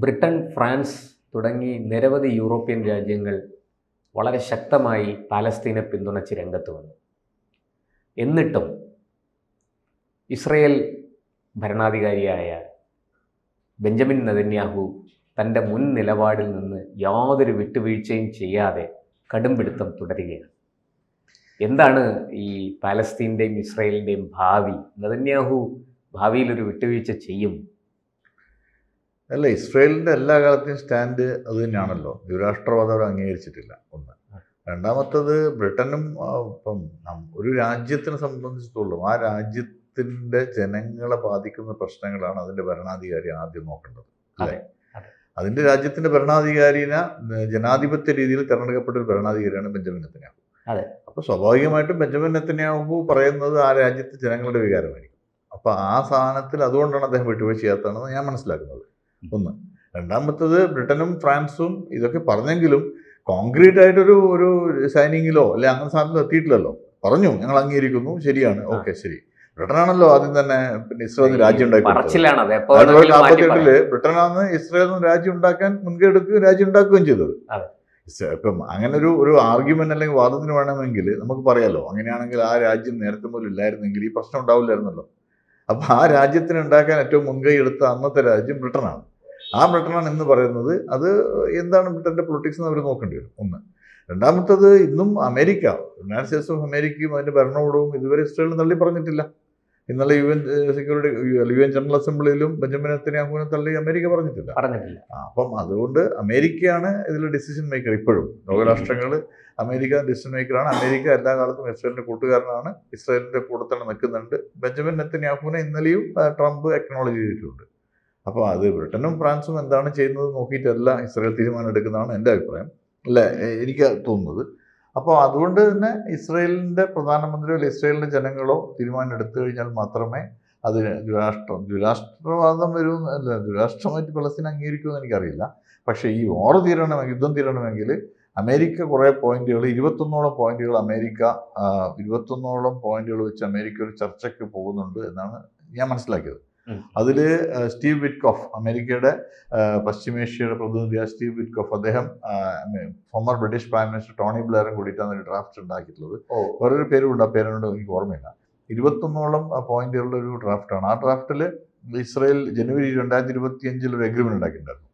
Britain, France തുടങ്ങി നിരവധി European രാജ്യങ്ങൾ വളരെ ശക്തമായി പാലസ്തീനെ പിന്തുണച്ച് രംഗത്ത് വന്നു. എന്നിട്ടും ഇസ്രയേൽ ഭരണാധികാരിയായ ബെഞ്ചമിൻ നെതന്യാഹു തൻ്റെ മുൻ നിലപാടിൽ നിന്ന് യാതൊരു വിട്ടുവീഴ്ചയും ചെയ്യാതെ കടുംപിടുത്തം തുടരുകയാണ്. എന്താണ് ഈ പാലസ്തീൻ്റെയും ഇസ്രയേലിൻ്റെയും ഭാവി? നെതന്യാഹു ഭാവിയിലൊരു വിട്ടുവീഴ്ച ചെയ്യും? അല്ല, ഇസ്രയേലിൻ്റെ എല്ലാ കാലത്തെയും സ്റ്റാൻഡ് അത് തന്നെയാണല്ലോ. ദ്വിരാഷ്ട്രവാദം അവർ അംഗീകരിച്ചിട്ടില്ല. ഒന്ന്. രണ്ടാമത്തത് ബ്രിട്ടനും ഇപ്പം ഒരു രാജ്യത്തിനെ സംബന്ധിച്ചിടത്തോളം ആ രാജ്യത്തിൻ്റെ ജനങ്ങളെ ബാധിക്കുന്ന പ്രശ്നങ്ങളാണ് അതിൻ്റെ ഭരണാധികാരി ആദ്യം നോക്കേണ്ടത്, അല്ലേ? അതിൻ്റെ രാജ്യത്തിൻ്റെ ഭരണാധികാരിനെ ജനാധിപത്യ രീതിയിൽ തിരഞ്ഞെടുക്കപ്പെട്ട ഒരു ഭരണാധികാരിയാണ് ബെഞ്ചമിൻ നെതന്യാഹു. അപ്പോൾ സ്വാഭാവികമായിട്ടും ബെഞ്ചമിൻ നെതന്യാഹു പറയുന്നത് ആ രാജ്യത്തെ ജനങ്ങളുടെ വികാരമായിരിക്കും. അപ്പോൾ ആ സാധനത്തിൽ അതുകൊണ്ടാണ് അദ്ദേഹം വിട്ടുവീഴ്ച ചെയ്യാത്തതെന്ന് ഞാൻ മനസ്സിലാക്കുന്നത്. ഒന്ന്. രണ്ടാമത്തത്, ബ്രിട്ടനും ഫ്രാൻസും ഇതൊക്കെ പറഞ്ഞെങ്കിലും കോൺക്രീറ്റ് ആയിട്ടൊരു ഒരു സൈനിങ്ങിലോ അല്ലെ അങ്ങനെ സാധനത്തിൽ എത്തിയിട്ടില്ലല്ലോ. പറഞ്ഞു ഞങ്ങൾ അംഗീകരിക്കുന്നു, ശരിയാണ്, ഓക്കെ ശരി. ബ്രിട്ടനാണല്ലോ ആദ്യം തന്നെ പിന്നെ ഇസ്രയേലിന് രാജ്യം ഉണ്ടാക്കി 1948 ബ്രിട്ടനാണ് ഇസ്രയേലിന് രാജ്യം ഉണ്ടാക്കാൻ മുൻകൈ എടുക്കുകയും രാജ്യം ഉണ്ടാക്കുകയും ചെയ്തത്. ഇപ്പം അങ്ങനെ ഒരു ആർഗ്യുമെന്റ് അല്ലെങ്കിൽ വാദത്തിന് വേണമെങ്കിൽ നമുക്ക് പറയാലോ, അങ്ങനെയാണെങ്കിൽ ആ രാജ്യം നേരത്തെ മുതൽ ഇല്ലായിരുന്നെങ്കിൽ ഈ പ്രശ്നം ഉണ്ടാവില്ലായിരുന്നല്ലോ. അപ്പം ആ രാജ്യത്തിന് ഉണ്ടാക്കാൻ ഏറ്റവും മുൻകൈ എടുത്ത അന്നത്തെ രാജ്യം ബ്രിട്ടനാണ്. ആ ബ്രിട്ടനാണ് എന്ന് പറയുന്നത്. അത് എന്താണ് ബ്രിട്ടൻ്റെ പൊളിറ്റിക്സ് എന്ന് അവർ നോക്കേണ്ടി വരും. ഒന്ന്. രണ്ടാമത്തത്, ഇന്നും അമേരിക്ക, യുണൈറ്റഡ് സ്റ്റേറ്റ്സ് ഓഫ് അമേരിക്കയും അതിൻ്റെ ഭരണകൂടവും ഇതുവരെ ഇസ്രയേലിന് തള്ളി പറഞ്ഞിട്ടില്ല. ഇന്നലെ UN ജനറൽ അസംബ്ലിയിലും ബെഞ്ചമിൻ നെതന്യാഹുവിനെ തള്ളി അമേരിക്ക പറഞ്ഞിട്ടില്ല. അപ്പം അതുകൊണ്ട് അമേരിക്കയാണ് ഇതിൽ ഡിസിഷൻ മേക്കർ. ഇപ്പോഴും ലോകരാഷ്ട്രങ്ങൾ അമേരിക്ക ഡിസിഷൻ മേക്കറാണ്. അമേരിക്ക എല്ലാ കാലത്തും ഇസ്രയേലിൻ്റെ കൂട്ടുകാരനാണ്, ഇസ്രയേലിൻ്റെ കൂടെ തന്നെ നിൽക്കുന്നുണ്ട്. ബെഞ്ചമിൻ നെതന്യാഹുവിനെ ഇന്നലെയും ട്രംപ് അക്നോളജ് ചെയ്തിട്ടുണ്ട്. അപ്പോൾ അത് ബ്രിട്ടനും ഫ്രാൻസും എന്താണ് ചെയ്യുന്നത് നോക്കിയിട്ടല്ല ഇസ്രയേൽ തീരുമാനം എടുക്കുന്നതാണ് എൻ്റെ അഭിപ്രായം, അല്ലേ, എനിക്ക് തോന്നുന്നത്. അപ്പോൾ അതുകൊണ്ട് തന്നെ ഇസ്രയേലിൻ്റെ പ്രധാനമന്ത്രിയോ അല്ലെ ഇസ്രയേലിൻ്റെ ജനങ്ങളോ തീരുമാനം എടുത്തു കഴിഞ്ഞാൽ മാത്രമേ അതിന് ദ്വിരാഷ്ട്രവാദം വരുമെന്ന് അല്ല, ദ്വിരാഷ്ട്രമായിട്ട് പലസ്തീൻ അംഗീകരിക്കുമെന്ന് എനിക്കറിയില്ല. പക്ഷേ ഈ വാർ തീരണമെങ്കിൽ, യുദ്ധം തീരണമെങ്കിൽ അമേരിക്ക കുറേ പോയിന്റുകൾ, 21ഓളം പോയിന്റുകൾ വെച്ച് അമേരിക്ക ഒരു ചർച്ചയ്ക്ക് പോകുന്നുണ്ട് എന്നാണ് ഞാൻ മനസ്സിലാക്കിയത്. അതിൽ സ്റ്റീവ് വിറ്റ്കോഫ്, അമേരിക്കയുടെ പശ്ചിമേഷ്യയുടെ പ്രതിനിധിയായ സ്റ്റീവ് വിറ്റ്കോഫ്, അദ്ദേഹം former British prime minister Tony ബ്ലെയറും കൂടിയിട്ടാണ് ഒരു ഡ്രാഫ്റ്റ് ഉണ്ടാക്കിയിട്ടുള്ളത്. വേറൊരു പേരുണ്ട്, ആ പേരിനോട് എനിക്ക് ഓർമ്മയില്ല. 21ഓളം പോയിന്റുകളുടെ ഒരു ഡ്രാഫ്റ്റാണ്. ആ ഡ്രാഫ്റ്റിൽ ഇസ്രയേൽ ജനുവരി 2025 ഒരു എഗ്രിമെന്റ് ഉണ്ടാക്കിയിട്ടുണ്ടായിരുന്നു.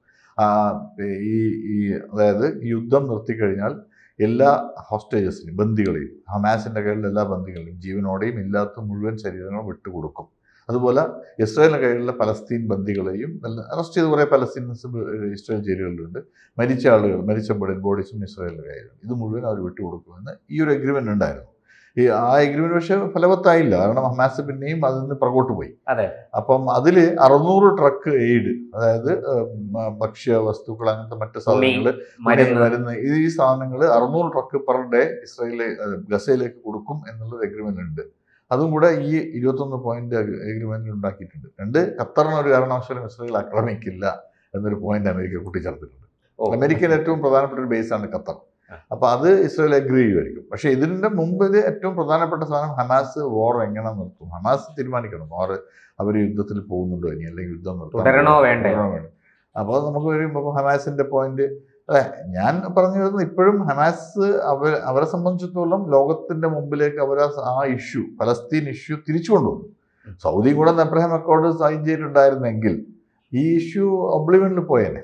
അതായത് ഈ യുദ്ധം നിർത്തിക്കഴിഞ്ഞാൽ എല്ലാ ഹോസ്റ്റേജസിനെയും, ബന്ദികളെയും, ഹമാസിൻ്റെ കയ്യിലുള്ള എല്ലാ ബന്ദികളെയും ജീവനോടെയും ഇല്ലാത്ത മുഴുവൻ ശരീരങ്ങളും വിട്ടുകൊടുക്കും. അതുപോലെ ഇസ്രായേലിൻ്റെ കയ്യിലുള്ള പലസ്തീൻ ബന്ദികളെയും അറസ്റ്റ് ചെയ്ത് കുറേ പലസ്തീൻസ് ഇസ്രായേൽ ജയിലുകളിലുണ്ട്. മരിച്ച ബോഡീസും ഇസ്രായേലിൻ്റെ കയ്യിലുണ്ട്. ഇത് മുഴുവൻ അവർ വിട്ടുകൊടുക്കുമെന്ന് ഈ ഒരു എഗ്രിമെൻ്റ് ഉണ്ടായിരുന്നു. ആ എഗ്രിമെൻ്റ് പക്ഷേ ഫലവത്തായില്ല. കാരണം ഹമാസ് പിന്നെയും അതിൽ നിന്ന് പുറകോട്ട് പോയി. അപ്പം അതിൽ 600 ട്രക്ക് എയ്ഡ്, അതായത് ഭക്ഷ്യ വസ്തുക്കൾ, അങ്ങനത്തെ മറ്റു സാധനങ്ങൾ, മരുന്ന്, ഈ സാധനങ്ങൾ 600 ട്രക്ക് പെർ ഡേ ഗസയിലേക്ക് കൊടുക്കും എന്നുള്ളൊരു എഗ്രിമെൻ്റ് ഉണ്ട്. അതും കൂടെ ഈ 21 പോയിന്റ് എഗ്രിമെന്റിൽ ഉണ്ടാക്കിയിട്ടുണ്ട്. ഖത്തറിന് ഒരു കാരണവശാലും ഇസ്രയേൽ ആക്രമിക്കില്ല എന്നൊരു പോയിന്റ് അമേരിക്ക കൂട്ടിച്ചേർത്തിട്ടുണ്ട്. അമേരിക്കയിലെ ഏറ്റവും പ്രധാനപ്പെട്ട ഒരു ബേസാണ് ഖത്തർ. അപ്പോൾ അത് ഇസ്രയേൽ അഗ്രി ചെയ്യുമായിരിക്കും. പക്ഷേ ഇതിൻ്റെ മുമ്പ് ഇത് ഏറ്റവും പ്രധാനപ്പെട്ട സാധനം, ഹമാസ് വാർ എങ്ങനെ നിർത്തും, ഹമാസ് തീരുമാനിക്കണം വാർ അവർ യുദ്ധത്തിൽ പോകുന്നുണ്ടോ ഇനി, അല്ലെങ്കിൽ യുദ്ധം തുടരണോ വേണ്ടോ. അപ്പോൾ നമുക്ക് വരുമ്പോൾ ഹമാസിൻ്റെ പോയിന്റ്, അതെ, ഞാൻ പറഞ്ഞു വരുന്നത് ഇപ്പോഴും ഹമാസ് അവരെ സംബന്ധിച്ചിടത്തോളം ലോകത്തിന്റെ മുമ്പിലേക്ക് അവർ ആ ഇഷ്യൂ, പലസ്തീൻ ഇഷ്യൂ തിരിച്ചു കൊണ്ടുവന്നു. സൗദി കൂടെ എബ്രഹാം അക്കോർഡ് സൈൻ ചെയ്തിട്ടുണ്ടായിരുന്നെങ്കിൽ ഈ ഇഷ്യൂ ഒബ്ലിവിയനിൽ പോയേനെ.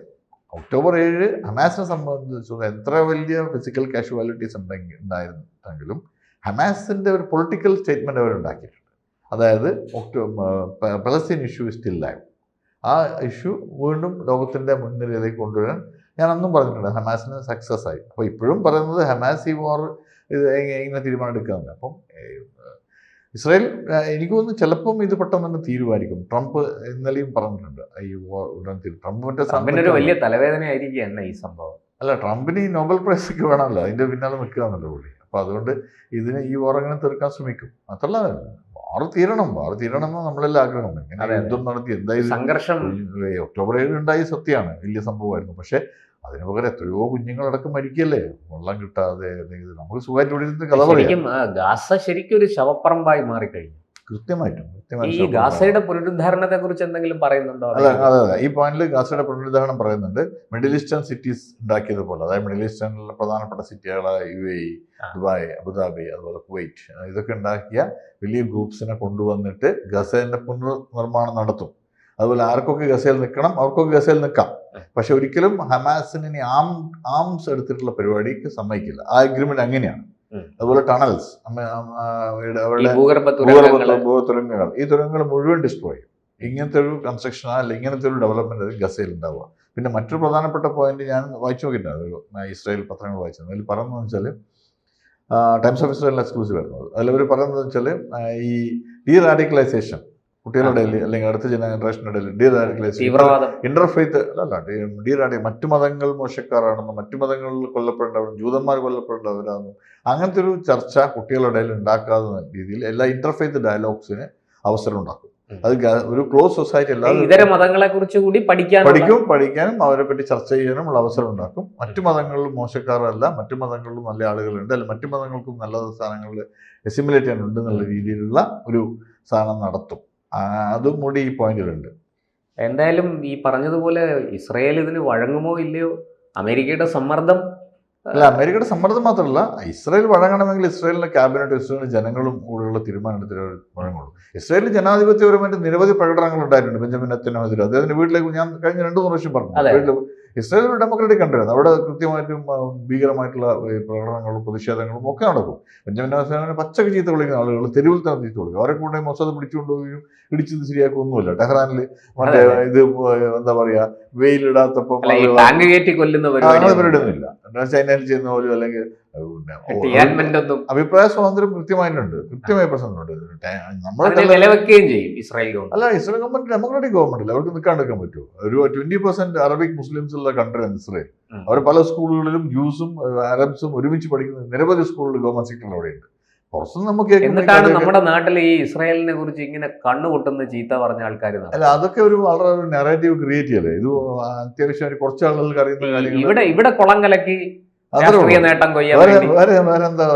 ഒക്ടോബർ 7 ഹമാസിനെ സംബന്ധിച്ചിടത്തോളം എത്ര വലിയ ഫിസിക്കൽ കാഷ്വാലിറ്റീസ് ഉണ്ടായിരുന്നെങ്കിലും ഹമാസിന്റെ ഒരു പൊളിറ്റിക്കൽ സ്റ്റേറ്റ്മെന്റ് അവരുണ്ടാക്കിയിട്ടുണ്ട്. അതായത് പലസ്തീൻ ഇഷ്യൂ സ്റ്റിൽ ലൈവ്. ആ ഇഷ്യൂ വീണ്ടും ലോകത്തിന്റെ മുൻനിരയിലേക്ക് കൊണ്ടുവരാൻ ഞാൻ അന്നും പറഞ്ഞിട്ടുണ്ട്. ഹമാസിന് സക്സസ് ആയി. അപ്പോൾ ഇപ്പോഴും പറയുന്നത് ഹമാസ് ഈ വാർ ഇങ്ങനെ തീരുമാനം എടുക്കാമെന്ന്. അപ്പം ഇസ്രായേൽ, എനിക്ക് തോന്നുന്നു ചിലപ്പം ഇത് പെട്ടെന്ന് തന്നെ തീരുമാനിക്കും. ട്രംപ് ഇന്നലെയും പറഞ്ഞിട്ടുണ്ട് ഈ വാർ ഉടൻ തീരും. ട്രംപിന് വലിയ തലവേദനയായിരിക്കും ഈ സംഭവം. അല്ല, ട്രംപിന് ഈ നോബൽ പ്രൈസ് ഒക്കെ വേണമല്ലോ, അതിൻ്റെ പിന്നാലെ നിൽക്കുകയാണല്ലോ കൂടി. അപ്പോൾ അതുകൊണ്ട് ഈ വാർ അങ്ങനെ തീർക്കാൻ ശ്രമിക്കും. മാത്രമല്ല വാർ തീരണം എന്ന് നമ്മളെല്ലാം ആഗ്രഹം. എങ്ങനെ യുദ്ധം നടത്തി എന്തായാലും സംഘർഷം ഒക്ടോബർ 7 ഉണ്ടായി, സത്യമാണ്, വലിയ സംഭവമായിരുന്നു. പക്ഷേ അതിന് പകരം എത്രയോ കുഞ്ഞുങ്ങളടക്കം മരിക്കല്ലേ, വെള്ളം കിട്ടാതെ. നമുക്ക് സുഖമായിട്ട് ഇവിടെ ഇരുന്ന് കഥ പറയാം. ഗാസ ശരിക്കും ഒരു ശവപ്പറമ്പായി മാറിക്കഴിഞ്ഞു. കൃത്യമായിട്ടും ഈ ഗാസയുടെ പുനരുദ്ധാരണത്തെ കുറിച്ച് എന്തെങ്കിലും പറയുന്നുണ്ടോ? അതെ അതെ അതെ, ഈ പോയിന്റിൽ ഗാസയുടെ പുനരുദ്ധാരണം പറയുന്നുണ്ട്. മിഡിൽ ഈസ്റ്റേൺ സിറ്റീസ് ഉണ്ടാക്കിയതുപോലെ, അതായത് മിഡിൽ ഈസ്റ്റേണിലെ പ്രധാനപ്പെട്ട സിറ്റികളായ UAE, ദുബായ്, അബുദാബി, അതുപോലെ കുവൈറ്റ്, ഇതൊക്കെ ഉണ്ടാക്കിയ വലിയ ഗ്രൂപ്പ്സിനെ കൊണ്ടുവന്നിട്ട് ഗസേന്റെ പുനർനിർമ്മാണം നടത്തും. അതുപോലെ ആർക്കൊക്കെ ഗസയിൽ നിൽക്കണം അവർക്കൊക്കെ ഗസയിൽ നിൽക്കാം. പക്ഷെ ഒരിക്കലും ഹമാസിന് ഇനി ആംസ് എടുത്തിട്ടുള്ള പരിപാടിക്ക് സമ്മതിക്കില്ല. ആ അഗ്രിമെന്റ് അങ്ങനെയാണ്. അതുപോലെ ടണൽസ്, അവരുടെ ഭൂഗർഭ തുരങ്കങ്ങൾ, ഈ തുരങ്കങ്ങൾ മുഴുവൻ ഡിസ്ട്രോയ് ചെയ്യും. ഇങ്ങനത്തെ ഒരു കൺസ്ട്രക്ഷൻ അല്ല ഇങ്ങനത്തെ ഒരു ഡെവലപ്മെന്റ് ഗസയിൽ ഉണ്ടാവുക. പിന്നെ മറ്റൊരു പ്രധാനപ്പെട്ട പോയിന്റ് ഞാൻ വായിച്ചു നോക്കിയിട്ടുണ്ട്, ഇസ്രായേൽ പത്രങ്ങൾ വായിച്ചത്. അതിൽ പറയുന്നത് വെച്ചാൽ ടൈംസ് ഓഫ് ഇസ്രായേൽ എക്സ്ക്ലൂസീവ് വരുന്നത്. അതിലവർ പറയുന്നത് വെച്ചാൽ ഈ ഡീ റാഡിക്കലൈസേഷൻ കുട്ടികളുടെ ഇടയിൽ അല്ലെങ്കിൽ അടുത്ത ജനറേഷൻ്റെ ഇടയിൽ ഡീ റാഡിക്കലൈസേഷൻ, ഇന്റർഫെയ്ത്ത് അല്ല മറ്റു മതങ്ങൾ മോശക്കാരാണെന്നും മറ്റു മതങ്ങളിൽ കൊല്ലപ്പെടേണ്ടവരും ജൂതന്മാർ കൊല്ലപ്പെടേണ്ടവരാണെന്നും അങ്ങനത്തെ ഒരു ചർച്ച കുട്ടികളുടെ ഇടയിൽ ഉണ്ടാക്കാവുന്ന രീതിയിൽ എല്ലാ ഇന്റർഫെയ്ത്ത് ഡയലോഗ്സിന് അവസരം ഉണ്ടാക്കും. അത് ഒരു ക്ലോസ് സൊസൈറ്റി അല്ലാതെ ഇതര മതങ്ങളെ കുറിച്ച് കൂടി പഠിക്കാനും അവരെ പറ്റി ചർച്ച ചെയ്യാനും ഉള്ള അവസരം ഉണ്ടാക്കും. മറ്റു മതങ്ങളിലും മോശക്കാരല്ല, മറ്റു മതങ്ങളിലും നല്ല ആളുകളുണ്ട്, അല്ല മറ്റു മതങ്ങൾക്കും നല്ല സാധനങ്ങളിൽ എസിമുലേറ്റ് ചെയ്യാനുണ്ട് എന്നുള്ള രീതിയിലുള്ള ഒരു സാധനം നടത്തും. അതും കൂടി ഈ പോയിന്റിലുണ്ട്. എന്തായാലും ഈ പറഞ്ഞതുപോലെ ഇസ്രായേൽ ഇതിന് വഴങ്ങുമോ ഇല്ലയോ? അമേരിക്കയുടെ സമ്മർദ്ദം അല്ല, അമേരിക്കയുടെ സമ്മർദ്ദം മാത്രമല്ല, ഇസ്രായേൽ വഴങ്ങണമെങ്കിൽ ഇസ്രായേലിന്റെ ക്യാബിനറ്റ്, ഇസ്രായേലിന്റെ ജനങ്ങളും കൂടെയുള്ള തീരുമാനമെടുത്തിട്ട് വഴങ്ങുള്ളൂ. ഇസ്രായേലിൽ ജനാധിപത്യപരമായിട്ട് നിരവധി പ്രകടനങ്ങൾ ഉണ്ടായിട്ടുണ്ട്. ബെഞ്ചമിൻ നെതന്യാഹുവിനെതിരെ അദ്ദേഹത്തിന്റെ വീട്ടിലേക്ക് ഞാൻ കഴിഞ്ഞ 2 പ്രാവശ്യം പറഞ്ഞു. ഇസ്രായേൽ ഒരു ഡെമോക്രാറ്റിക് കൺട്രിയാണ്. അവിടെ കൃത്യമായിട്ടും ഭീകരമായിട്ടുള്ള പ്രകടനങ്ങളും പ്രതിഷേധങ്ങളും ഒക്കെ നടക്കും. ബെഞ്ചമിൻ നെതന്യാഹുവിനെ പച്ചക്ക് ചീത്ത വിളിക്കുന്ന ആളുകൾ തെരുവിൽ തന്നെ ചീത്ത വിളിക്കും. അവരെ കൂടെ മൊസാദ് പിടിച്ചുകൊണ്ടുപോവുകയും ഇടിച്ചത് ശരിയാക്കൊന്നുമില്ല. ടെഹ്റാനിൽ മറ്റേ ഇത് എന്താ പറയാ, വെയിലിടാത്തപ്പം പരിപാടിയൊന്നുമില്ല. ചൈനയിൽ ചെയ്യുന്ന പോലും അല്ലെങ്കിൽ അഭിപ്രായ സ്വാതന്ത്ര്യം കൃത്യമായി പ്രശ്നമുണ്ട്. അല്ല, ഇസ്രായേൽ ഗവൺമെന്റ് ഡെമോക്രാറ്റിക് ഗവൺമെന്റ് അവർക്ക് നിൽക്കാണ്ടിരിക്കാൻ പറ്റുമോ? ഒരു 20% അറബിക് മുസ്ലിംസ് ഉള്ള കൺട്രിയാണ് ഇസ്രായേൽ. അവർ പല സ്കൂളുകളിലും ജ്യൂസും അറബ്സും ഒരുമിച്ച് പഠിക്കുന്ന നിരവധി സ്കൂളുകൾ ഗവൺമെന്റ് സെക്ടറിൽ അവിടെയുണ്ട്. പുറത്തുനിന്ന് നമുക്ക് എന്നിട്ടാണ് നമ്മുടെ നാട്ടിൽ ഈ ഇസ്രായേലിനെ കുറിച്ച് ഇങ്ങനെ കണ്ണുപൊട്ടുന്ന ചീത്ത പറഞ്ഞ ആൾക്കാർ. അല്ല, അതൊക്കെ ഒരു വളരെ ഒരു നെറേറ്റീവ് ക്രിയേറ്റ് ചെയ്യല്ലേ. ഇത് അത്യാവശ്യം കുറച്ച് ആളുകൾക്ക് അറിയുന്ന കാര്യങ്ങൾ. ഇവിടെ കുളം കലക്കി നേട്ടം കൊയ്യാൻ വേറെന്താണ്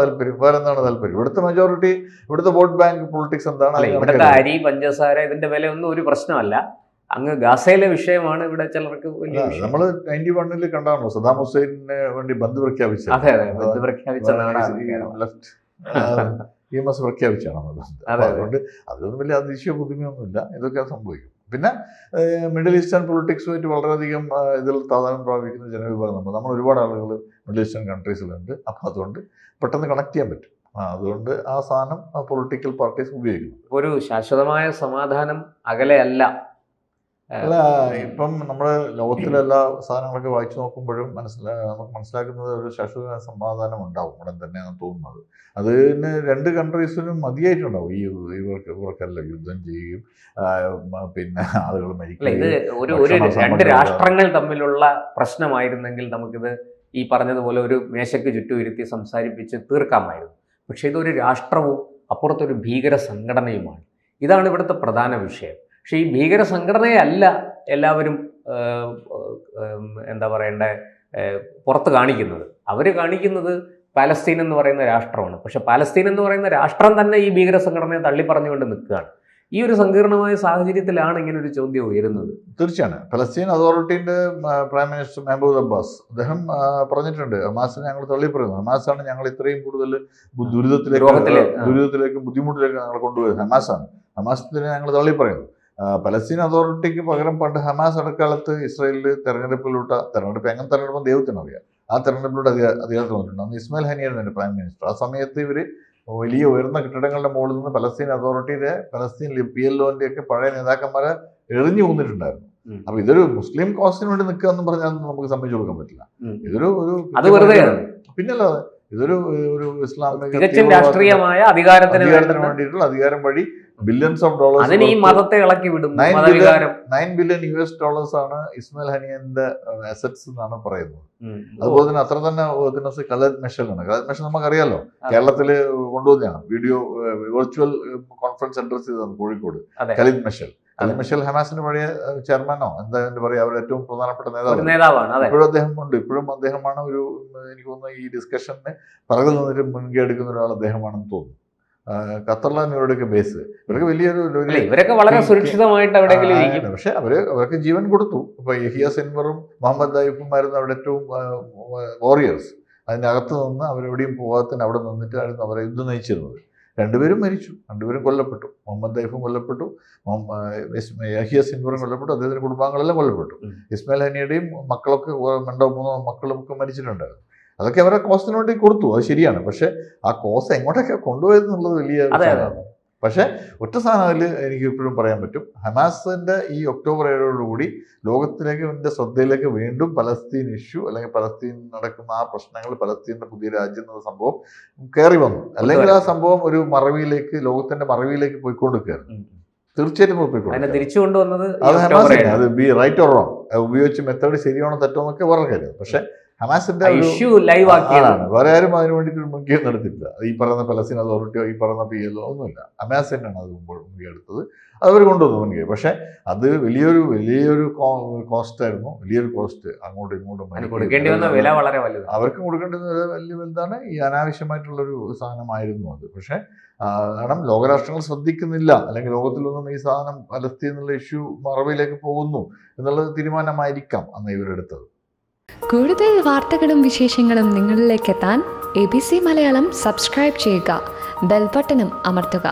താല്പര്യം? ഇവിടുത്തെ മെജോറിറ്റി, ഇവിടുത്തെ വോട്ട് ബാങ്ക് പൊളിറ്റിക്സ് എന്താണ്? ഇവിടുത്തെ അരി, പഞ്ചസാര, ഇതിന്റെ വില ഒന്നും ഒരു പ്രശ്നമല്ല. അങ്ങ് ഗാസയിലെ വിഷയമാണ് ഇവിടെ ചിലർക്ക്. നമ്മള് 91 കണ്ടാണല്ലോ സദ്ദാം ഹുസൈനെ വേണ്ടി ബന്ദ് പ്രഖ്യാപിച്ചത്. EMS പ്രഖ്യാപിച്ചാണ്. അതുകൊണ്ട് അതിലൊന്നും വലിയ അതിശയ പുതുമയൊന്നുമില്ല. ഇതൊക്കെ സംഭവിക്കും. പിന്നെ മിഡിൽ ഈസ്റ്റേൺ പൊളിറ്റിക്സുമായിട്ട് വളരെയധികം ഇതിൽ പ്രാധാന്യം പ്രാപിക്കുന്ന ജനവിഭാഗം നമ്മൾ ഒരുപാട് ആളുകൾ മിഡിൽ ഈസ്റ്റേൺ കൺട്രീസിലുണ്ട്. അപ്പം അതുകൊണ്ട് പെട്ടെന്ന് കണക്ട് ചെയ്യാൻ പറ്റും. അതുകൊണ്ട് ആ സാധനം പൊളിറ്റിക്കൽ പാർട്ടീസ് ഉപയോഗിക്കുന്നു. ഒരു ശാശ്വതമായ സമാധാനം അകലെയല്ല. അല്ല, ഇപ്പം നമ്മുടെ ലോകത്തിലെ എല്ലാ സാധനങ്ങളൊക്കെ വായിച്ചു നോക്കുമ്പോഴും നമുക്ക് മനസ്സിലാക്കുന്നത് ഒരു ശാശ്വത സമാധാനം ഉണ്ടാവും ഉടൻ തന്നെയാണ് തോന്നുന്നത്. അതിന് 2 കൺട്രീസിനും മതിയായിട്ടുണ്ടാവും. ഇവർക്കെല്ലാം യുദ്ധം ചെയ്യുകയും പിന്നെ ആളുകൾ മരിക്കുകയും. ഇത് 2 രാഷ്ട്രങ്ങൾ തമ്മിലുള്ള പ്രശ്നമായിരുന്നെങ്കിൽ നമുക്കിത് ഈ പറഞ്ഞതുപോലെ ഒരു മേശയ്ക്ക് ചുറ്റും ഇരുത്തി സംസാരിപ്പിച്ച് തീർക്കാമായിരുന്നു. പക്ഷെ ഇതൊരു രാഷ്ട്രവും അപ്പുറത്തൊരു ഭീകര സംഘടനയുമാണ്. ഇതാണ് ഇവിടുത്തെ പ്രധാന വിഷയം. പക്ഷേ ഈ ഭീകര സംഘടനയല്ല എല്ലാവരും എന്താ പറയണ്ടേ പുറത്ത് കാണിക്കുന്നത്. അവർ കാണിക്കുന്നത് പാലസ്തീൻ എന്ന് പറയുന്ന രാഷ്ട്രമാണ്. പക്ഷെ പാലസ്തീൻ എന്ന് പറയുന്ന രാഷ്ട്രം തന്നെ ഈ ഭീകര സംഘടനയെ തള്ളിപ്പറഞ്ഞുകൊണ്ട് നിൽക്കുകയാണ്. ഈ ഒരു സങ്കീർണമായ സാഹചര്യത്തിലാണ് ഇങ്ങനെ ഒരു ചോദ്യം ഉയരുന്നത്. തീർച്ചയാണ്. പലസ്തീൻ അതോറിറ്റിന്റെ പ്രൈം മിനിസ്റ്റർ മെഹബൂബ് അബ്ബാസ് അദ്ദേഹം പറഞ്ഞിട്ടുണ്ട്, ഹമാസിനെ ഞങ്ങൾ തള്ളിപ്പറയുന്നു. ഹമാസാണ് ഞങ്ങൾ ഇത്രയും കൂടുതൽ ദുരിതത്തിലേക്കും ബുദ്ധിമുട്ടിലേക്കും ഞങ്ങൾ കൊണ്ടുപോയത്. ഹമാസിനെ ഞങ്ങൾ തള്ളിപ്പറയുന്നു. പലസ്തീൻ അതോറിറ്റിക്ക് പകരം പണ്ട് ഹമാസ് അടക്കാലത്ത് ഇസ്രായേലിൽ തെരഞ്ഞെടുപ്പ് എങ്ങനെ തെരഞ്ഞെടുപ്പ് ദൈവത്തിനറിയാം. ആ തെരഞ്ഞെടുപ്പിലൂടെ അധികാരത്തിൽ വന്നിട്ടുണ്ട്. അന്ന് ഇസ്മായിൽ ഹനിയായിരുന്നു പ്രൈം മിനിസ്റ്റർ. ആ സമയത്ത് ഇവർ വലിയ ഉയർന്ന കെട്ടിടങ്ങളുടെ മുകളിൽ നിന്ന് പലസ്തീൻ അതോറിറ്റിയുടെ, പലസ്തീൻ PLOന്റെ ഒക്കെ പഴയ നേതാക്കന്മാരെ എറിഞ്ഞു പോകുന്നിട്ടുണ്ടായിരുന്നു. അപ്പൊ ഇതൊരു മുസ്ലിം കോസിന് വേണ്ടി നിൽക്കുക എന്ന് പറഞ്ഞാൽ നമുക്ക് സമ്മതിച്ചു കൊടുക്കാൻ പറ്റില്ല. ഇതൊരു പിന്നല്ലാതെ ഇതൊരു ഇസ്ലാമിക രാഷ്ട്രീയമായ അധികാരത്തിന് വേണ്ടിയിട്ടുള്ള അധികാരം വഴി ബില്യൺസ് ഓഫ് ഡോളേഴ്സ്, ഈ മതത്തെ ഇളക്കി വിടും. $9 ബില്യൺ ആണ് ഇസ്മായിൽ ഹനിയന്റെ അസറ്റ്സ് എന്നാണ് പറയുന്നത്. അതുപോലെ തന്നെ അത്ര തന്നെ ഖലീദ് മെഷലാണ്. ഖലീദ് മെഷൽ നമുക്കറിയാലോ, കേരളത്തിൽ കൊണ്ടുവന്നതാണ്. വീഡിയോ വെർച്വൽ കോൺഫറൻസ് അഡ്രസ് ചെയ്തതാണ് കോഴിക്കോട്. ഖലീദ് മെഷൽ ഹമാസിന്റെ പഴയ ചെയർമാനോ എന്താ പറയാ, അവരുടെ ഏറ്റവും പ്രധാനപ്പെട്ട നേതാവാണ്. ഇപ്പോഴും അദ്ദേഹമാണ് ഒരു, എനിക്ക് തോന്നുന്നു ഈ ഡിസ്കഷന് പിറകിൽ നിന്നിട്ട് മുൻകൈ എടുക്കുന്ന ഒരാൾ അദ്ദേഹമാണെന്ന് തോന്നുന്നു. ഖത്തറിലാണ് ഇവരുടെയൊക്കെ ബേസ്. ഇവർക്ക് വലിയൊരു അല്ല, ഇവരൊക്കെ വളരെ സുരക്ഷിതമായിട്ട് എവിടെയെങ്കിലും ഇരിക്കും. പക്ഷെ അവർക്ക് ജീവൻ കൊടുത്തു. ഇപ്പൊ യഹിയ സിൻവറും മുഹമ്മദ് ദൈഫുമായിരുന്നു അവിടെ ഏറ്റവും വാറിയേഴ്സ്. അതിനകത്ത് നിന്ന് അവരെവിടെയും പോകാത്തതിന് അവിടെ നിന്നിട്ടായിരുന്നു അവരെ യുദ്ധം നയിച്ചിരുന്നത്. രണ്ടുപേരും മരിച്ചു, രണ്ടുപേരും കൊല്ലപ്പെട്ടു. മുഹമ്മദ് ദൈഫും കൊല്ലപ്പെട്ടു, യഹിയ സിൻവറും കൊല്ലപ്പെട്ടു, അദ്ദേഹത്തിന്റെ കുടുംബാംഗങ്ങളെല്ലാം കൊല്ലപ്പെട്ടു. ഇസ്മായിൽ ഹനിയുടെയും മക്കളൊക്കെ 2-3 മക്കളൊക്കെ മരിച്ചിട്ടുണ്ടായിരുന്നു. അതൊക്കെ അവരുടെ കോസ്റ്റിന് വേണ്ടി കൊടുത്തു, അത് ശരിയാണ്. പക്ഷെ ആ കോസ്റ്റ് എങ്ങോട്ടൊക്കെ കൊണ്ടുപോയത് എന്നുള്ളത് വലിയ സാധനമാണ്. പക്ഷെ ഒറ്റ സാധനം അതിൽ എനിക്ക് ഇപ്പോഴും പറയാൻ പറ്റും, ഹമാസിന്റെ ഈ ഒക്ടോബർ 7 ലോകത്തിലേക്ക് ശ്രദ്ധയിലേക്ക് വീണ്ടും പലസ്തീൻ ഇഷ്യൂ അല്ലെങ്കിൽ പലസ്തീൻ നടക്കുന്ന ആ പ്രശ്നങ്ങൾ, പലസ്തീന്റെ പുതിയ രാജ്യം എന്ന സംഭവം കയറി വന്നു. അല്ലെങ്കിൽ ആ സംഭവം ഒരു മറവിയിലേക്ക്, ലോകത്തിന്റെ മറവിയിലേക്ക് പോയിക്കൊണ്ടിരിക്കുകയായിരുന്നു. തീർച്ചയായിട്ടും പോയിക്കൊണ്ടിരിക്കുക. തിരിച്ചു കൊണ്ടുവന്നത് അത് ഹമാസിനെ, അത് ബി റൈറ്റ് ഓർ റോങ്, ഉപയോഗിച്ച മെത്തേഡ് ശരിയാണോ തെറ്റോ എന്നൊക്കെ വേറെ കാര്യം. പക്ഷെ ഹമാസിന്റെ ഇഷ്യൂ ലൈവ് ആക്കിയതാണ്. വേറെ ആരും അതിന് വേണ്ടിയിട്ട് മുൻകൈ നടത്തിയിട്ടില്ല. ഈ പറയുന്ന പലസ്തീൻ അതോറിറ്റിയോ ഈ പറയുന്ന PLO ഒന്നുമില്ല. ഹമാസ് തന്നെയാണ് അത് മുൻകൈ എടുത്തത്, അവർ കൊണ്ടുവന്നു മുൻകൈ. പക്ഷെ അത് വലിയൊരു കോസ്റ്റ് ആയിരുന്നു, വലിയൊരു കോസ്റ്റ്. അങ്ങോട്ടും ഇങ്ങോട്ടും കൊടുക്കേണ്ടി വന്ന വില വളരെ വലുത്, അവർക്കും കൊടുക്കേണ്ടി വന്ന വില വലിയ വലുതാണ്. ഈ അനാവശ്യമായിട്ടുള്ളൊരു സാധനമായിരുന്നു അത്. പക്ഷെ കാരണം ലോകരാഷ്ട്രങ്ങൾ ശ്രദ്ധിക്കുന്നില്ല, അല്ലെങ്കിൽ ലോകത്തിലൊന്നും ഈ സാധനം പലസ്തീൻ എന്നുള്ള ഇഷ്യൂ മറവിയിലേക്ക് പോകുന്നു എന്നുള്ള തീരുമാനമായിരിക്കാം അന്ന് ഇവരെടുത്തത്. കൂടുതൽ വാർത്തകളും വിശേഷങ്ങളും നിങ്ങളിലേക്ക് എത്താൻ ABC മലയാളം സബ്സ്ക്രൈബ് ചെയ്യുക, ബെൽ ബട്ടണും അമർത്തുക.